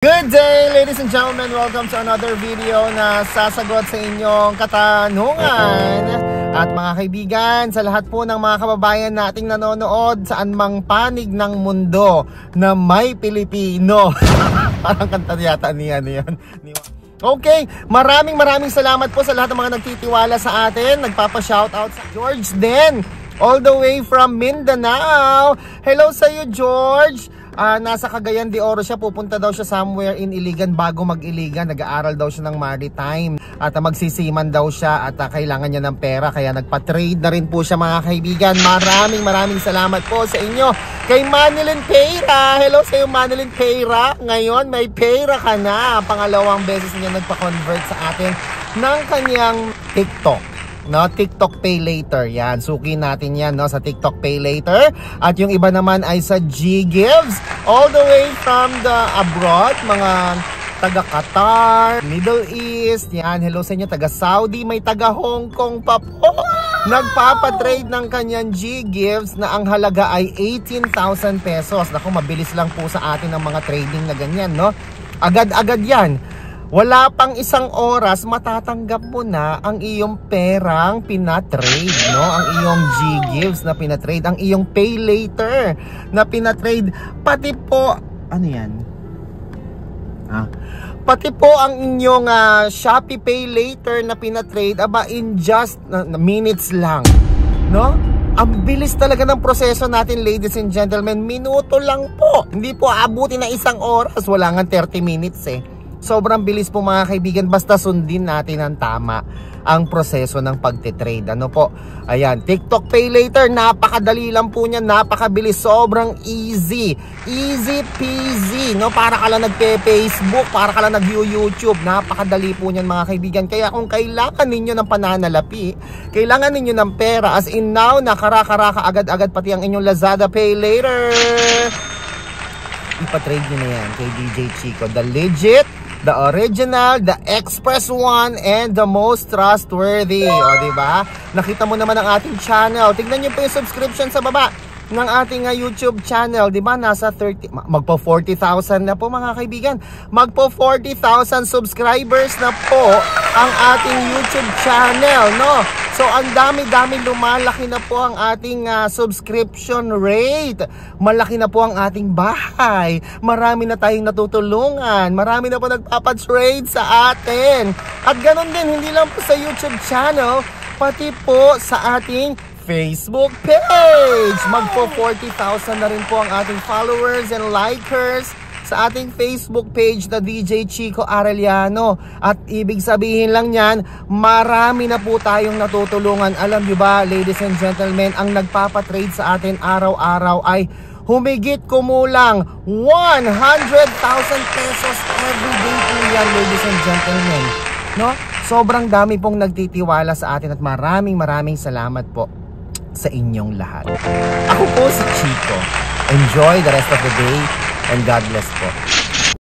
Good day, ladies and gentlemen. Welcome to another video na sasagot sa inyong katanungan. At mga kaibigan, sa lahat po ng mga kababayan nating nanonood saan mang panig ng mundo na may Pilipino. Parang kanta yata niya yan. Okay, maraming salamat po sa lahat ng mga nagtitiwala sa atin. Nagpapa-shoutout sa George din, all the way from Mindanao. Hello sa iyo, George. Nasa Cagayan de Oro siya, pupunta daw siya somewhere in Iligan bago mag-Iligan. Nag-aaral daw siya ng maritime at magsisiman daw siya at kailangan niya ng pera kaya nagpa-trade na rin po siya, mga kaibigan. Maraming salamat po sa inyo. Kay Manilyn Peira, hello sa iyo Manilyn Peira. Ngayon may pera ka na. Pangalawang beses niya nagpa-convert sa atin ng kanyang TikTok. No, TikTok Pay Later. Yan, suki natin yan, no, sa TikTok Pay Later. At yung iba naman ay sa G-Gives, all the way from the abroad, mga taga Qatar, Middle East. Yan, hello sa inyo, taga Saudi, may taga Hong Kong pa po. Nagpapatrade ng kanyang G-Gives na ang halaga ay 18,000 pesos. Naku, mabilis lang po sa atin ang mga trading na ganyan, no? Agad-agad yan. Wala pang isang oras, matatanggap mo na ang iyong perang pinatrade, no? Ang iyong G-Gives na pinatrade, ang iyong Pay Later na pinatrade, pati po, ano yan? Pati po ang inyong Shopee Pay Later na pinatrade, aba in just minutes lang, no? Ang bilis talaga ng proseso natin, ladies and gentlemen. Minuto lang po, hindi po aabuti na isang oras, wala nga 30 minutes eh. Sobrang bilis po, mga kaibigan, basta sundin natin ang tama ang proseso ng pagtitrade. Ano po? Ayan, TikTok Pay Later, napakadali lang po niya, napakabilis, sobrang easy. Easy peasy, no? Para ka lang nagpe-Facebook, para ka lang nag-YouTube. Napakadali po niyan, mga kaibigan. Kaya kung kailangan ninyo ng pananalapi, kailangan ninyo ng pera, as in now, nakaraka-raka agad-agad pati ang inyong Lazada Pay Later. Ipatrade nyo na yan kay DJ Chico. The legit, the original, the express one, and the most trustworthy. O, diba? Nakita mo naman ang ating channel. Tignan nyo po yung subscription sa baba ng ating YouTube channel. Diba? Nasa 30, magpo 40,000 na po, mga kaibigan. Magpo 40,000 subscribers na po ang ating YouTube channel, no? So, ang dami-dami, lumalaki na po ang ating subscription rate. Malaki na po ang ating bahay. Marami na tayong natutulungan. Marami na po nagpapatrade sa atin. At ganun din, hindi lang po sa YouTube channel, pati po sa ating Facebook page. Magpo 40,000 na rin po ang ating followers and likers sa ating Facebook page na DJ Chico Arellano. At ibig sabihin lang yan, marami na po tayong natutulungan. Alam nyo ba, ladies and gentlemen, ang nagpapatrade sa atin araw-araw ay humigit kumulang 100,000 pesos everyday po yan, ladies and gentlemen, no? Sobrang dami pong nagtitiwala sa atin at maraming salamat po sa inyong lahat. Ako po si Chico. Enjoy the rest of the day and God bless po.